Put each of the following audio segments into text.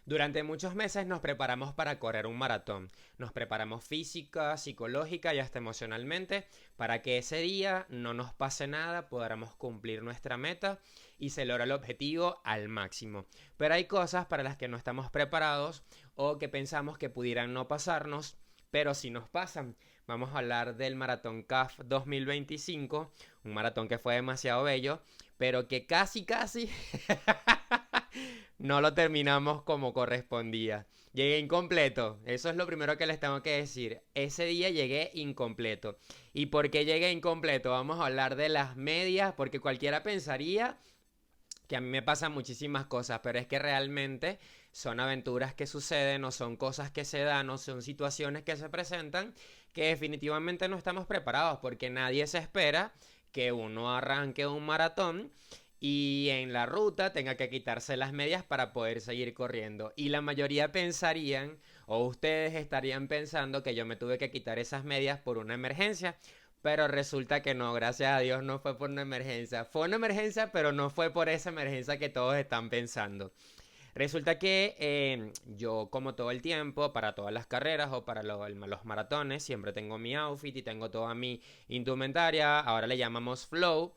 Durante muchos meses nos preparamos para correr un maratón. Nos preparamos física, psicológica y hasta emocionalmente para que ese día no nos pase nada, podamos cumplir nuestra meta y se logra el objetivo al máximo. Pero hay cosas para las que no estamos preparados o que pensamos que pudieran no pasarnos, pero si nos pasan. Vamos a hablar del Maratón CAF 2025, un maratón que fue demasiado bello, pero que casi no lo terminamos como correspondía. Llegué incompleto. Eso es lo primero que les tengo que decir. Ese día llegué incompleto. ¿Y por qué llegué incompleto? Vamos a hablar de las medias, porque cualquiera pensaría que a mí me pasan muchísimas cosas, pero es que realmente son aventuras que suceden, o son cosas que se dan, o son situaciones que se presentan que definitivamente no estamos preparados, porque nadie se espera que uno arranque un maratón y en la ruta tenga que quitarse las medias para poder seguir corriendo. Y la mayoría pensarían, o ustedes estarían pensando, que yo me tuve que quitar esas medias por una emergencia. Pero resulta que no, gracias a Dios no fue por una emergencia. Fue una emergencia, pero no fue por esa emergencia que todos están pensando. Resulta que yo, como todo el tiempo, para todas las carreras o para los maratones, siempre tengo mi outfit y tengo toda mi indumentaria. Ahora le llamamos flow.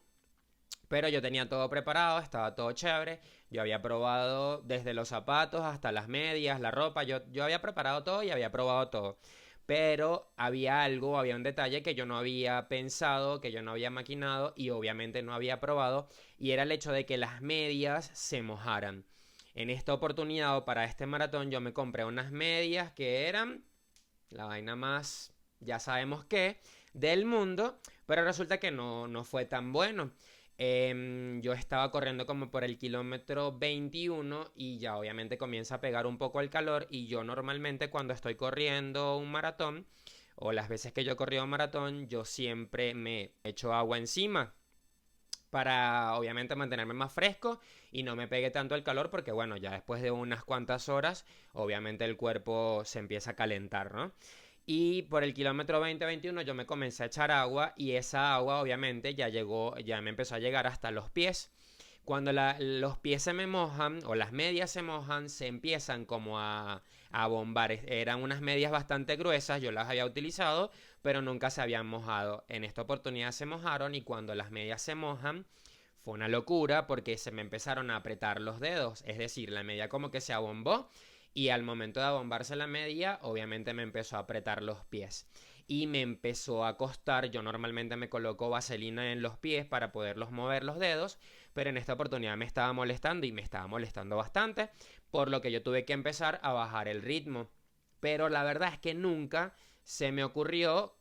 Pero yo tenía todo preparado, estaba todo chévere. Yo había probado desde los zapatos hasta las medias, la ropa. Yo había preparado todo y había probado todo. Pero había algo, había un detalle que yo no había pensado, que yo no había maquinado y obviamente no había probado. Y era el hecho de que las medias se mojaran. En esta oportunidad o para este maratón yo me compré unas medias que eran la vaina más, ya sabemos qué, del mundo, pero resulta que no fue tan bueno. Yo estaba corriendo como por el kilómetro 21 y ya obviamente comienza a pegar un poco el calor y yo normalmente cuando estoy corriendo un maratón o las veces que yo he corrido un maratón yo siempre me echo agua encima para obviamente mantenerme más fresco y no me pegue tanto el calor porque bueno, ya después de unas cuantas horas obviamente el cuerpo se empieza a calentar, ¿no? Y por el kilómetro 20-21 yo me comencé a echar agua y esa agua obviamente ya llegó, ya me empezó a llegar hasta los pies. Cuando los pies se me mojan o las medias se mojan, se empiezan como a bombar. Eran unas medias bastante gruesas, yo las había utilizado, pero nunca se habían mojado. En esta oportunidad se mojaron y cuando las medias se mojan, fue una locura porque se me empezaron a apretar los dedos. Es decir, la media como que se abombó y al momento de abombarse la media, obviamente me empezó a apretar los pies. Y me empezó a costar, yo normalmente me coloco vaselina en los pies para poderlos mover los dedos, pero en esta oportunidad me estaba molestando y me estaba molestando bastante, por lo que yo tuve que empezar a bajar el ritmo. Pero la verdad es que nunca se me ocurrió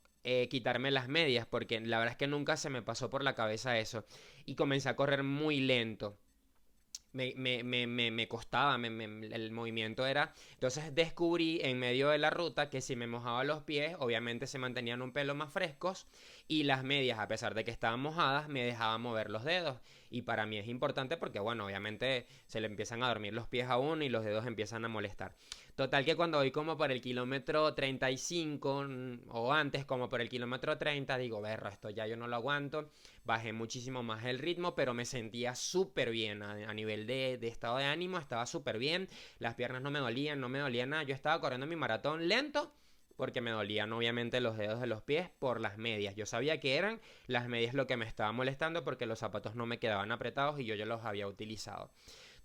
quitarme las medias, porque la verdad es que nunca se me pasó por la cabeza eso. Y comencé a correr muy lento. Me costaba, el movimiento era... Entonces descubrí en medio de la ruta que si me mojaba los pies, obviamente se mantenían un pelo más frescos y las medias, a pesar de que estaban mojadas, me dejaban mover los dedos. Y para mí es importante porque, bueno, obviamente se le empiezan a dormir los pies a uno y los dedos empiezan a molestar. Total que cuando voy como por el kilómetro 35 o antes como por el kilómetro 30 digo, berro, esto ya yo no lo aguanto. Bajé muchísimo más el ritmo, pero me sentía súper bien a nivel de estado de ánimo, estaba súper bien. Las piernas no me dolían, no me dolía nada. Yo estaba corriendo mi maratón lento porque me dolían obviamente los dedos de los pies por las medias. Yo sabía que eran las medias lo que me estaba molestando porque los zapatos no me quedaban apretados y yo los había utilizado.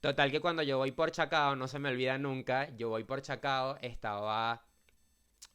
Total que cuando yo voy por Chacao, no se me olvida nunca, yo voy por Chacao, estaba,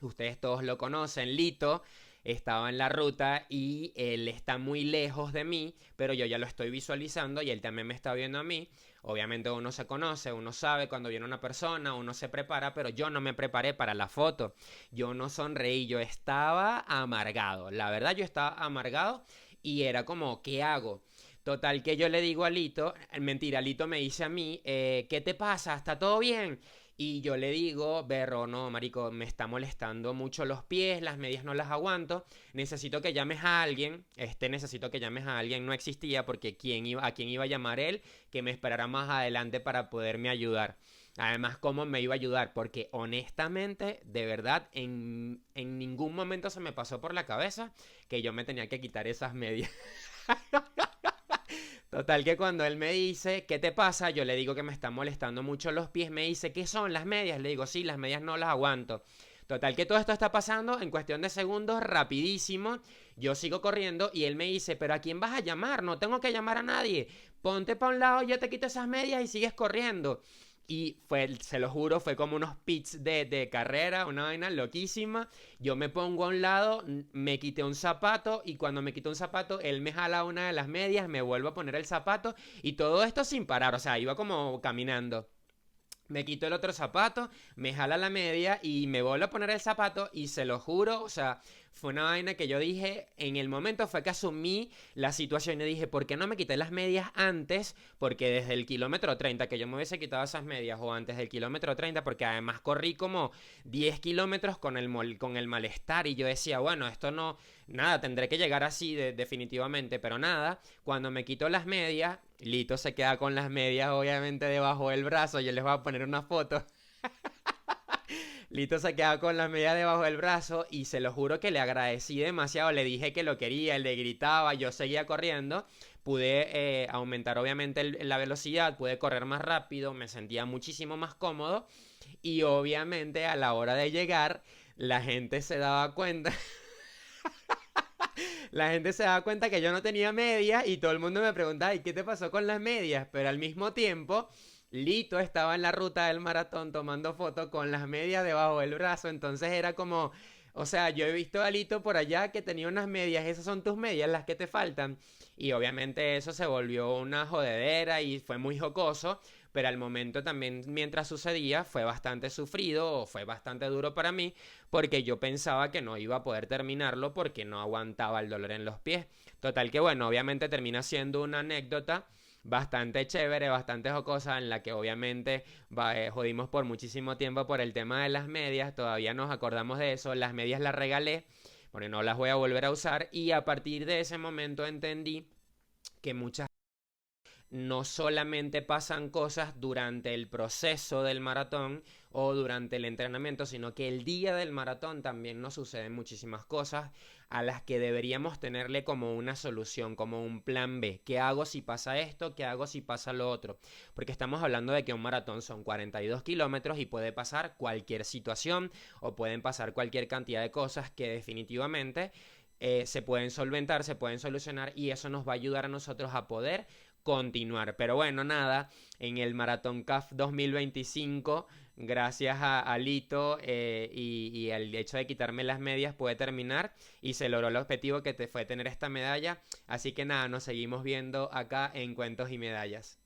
ustedes todos lo conocen, Lito, estaba en la ruta y él está muy lejos de mí, pero yo ya lo estoy visualizando y él también me está viendo a mí. Obviamente uno se conoce, uno sabe cuando viene una persona, uno se prepara, pero yo no me preparé para la foto. Yo no sonreí, yo estaba amargado. La verdad, yo estaba amargado y era como, ¿qué hago? Total que yo le digo a Lito, mentira, Lito me dice a mí, ¿qué te pasa? ¿Está todo bien? Y yo le digo, berro, no, marico, me está molestando mucho los pies, las medias no las aguanto, necesito que llames a alguien, necesito que llames a alguien, no existía porque a quién iba a llamar él, que me esperara más adelante para poderme ayudar. Además, ¿cómo me iba a ayudar? Porque honestamente, de verdad, en ningún momento se me pasó por la cabeza que yo me tenía que quitar esas medias. Total que cuando él me dice, ¿qué te pasa? Yo le digo que me están molestando mucho los pies. Me dice, ¿qué son las medias? Le digo, sí, las medias no las aguanto. Total que todo esto está pasando en cuestión de segundos, rapidísimo. Yo sigo corriendo y él me dice, pero ¿a quién vas a llamar? No tengo que llamar a nadie. Ponte para un lado, yo te quito esas medias y sigues corriendo. Y fue, se lo juro, fue como unos pits de carrera, una vaina loquísima. Yo me pongo a un lado, me quité un zapato y cuando me quito un zapato, él me jala una de las medias, me vuelvo a poner el zapato y todo esto sin parar, o sea, iba como caminando. Me quito el otro zapato, me jala la media y me vuelvo a poner el zapato y se lo juro, o sea, fue una vaina que yo dije, en el momento fue que asumí la situación y dije, ¿por qué no me quité las medias antes? Porque desde el kilómetro 30 que yo me hubiese quitado esas medias o antes del kilómetro 30 porque además corrí como 10 kilómetros con el malestar y yo decía, bueno, esto no, nada, tendré que llegar así definitivamente, pero nada, cuando me quito las medias, Lito se queda con las medias obviamente debajo del brazo, yo les voy a poner una foto. Lito se queda con las medias debajo del brazo y se lo juro que le agradecí demasiado, le dije que lo quería, él le gritaba, yo seguía corriendo, pude aumentar obviamente la velocidad, pude correr más rápido, me sentía muchísimo más cómodo y obviamente a la hora de llegar la gente se daba cuenta. La gente se daba cuenta que yo no tenía medias y todo el mundo me preguntaba, ¿y qué te pasó con las medias? Pero al mismo tiempo, Lito estaba en la ruta del maratón tomando fotos con las medias debajo del brazo, entonces era como, o sea, yo he visto a Lito por allá que tenía unas medias, esas son tus medias, las que te faltan. Y obviamente eso se volvió una jodedera y fue muy jocoso, pero al momento también mientras sucedía fue bastante sufrido o fue bastante duro para mí porque yo pensaba que no iba a poder terminarlo porque no aguantaba el dolor en los pies. Total que bueno, obviamente termina siendo una anécdota bastante chévere, bastante jocosa, en la que obviamente jodimos por muchísimo tiempo por el tema de las medias, todavía nos acordamos de eso, las medias las regalé, porque no las voy a volver a usar y a partir de ese momento entendí que muchas no solamente pasan cosas durante el proceso del maratón o durante el entrenamiento, sino que el día del maratón también nos suceden muchísimas cosas a las que deberíamos tenerle como una solución, como un plan B. ¿Qué hago si pasa esto? ¿Qué hago si pasa lo otro? Porque estamos hablando de que un maratón son 42 kilómetros y puede pasar cualquier situación o pueden pasar cualquier cantidad de cosas que definitivamente se pueden solventar, se pueden solucionar y eso nos va a ayudar a nosotros a poder continuar. Pero bueno, nada, en el Maratón CAF 2025, gracias a Lito y al hecho de quitarme las medias, pude terminar y se logró el objetivo que te fue tener esta medalla. Así que nada, nos seguimos viendo acá en Cuentos y Medallas.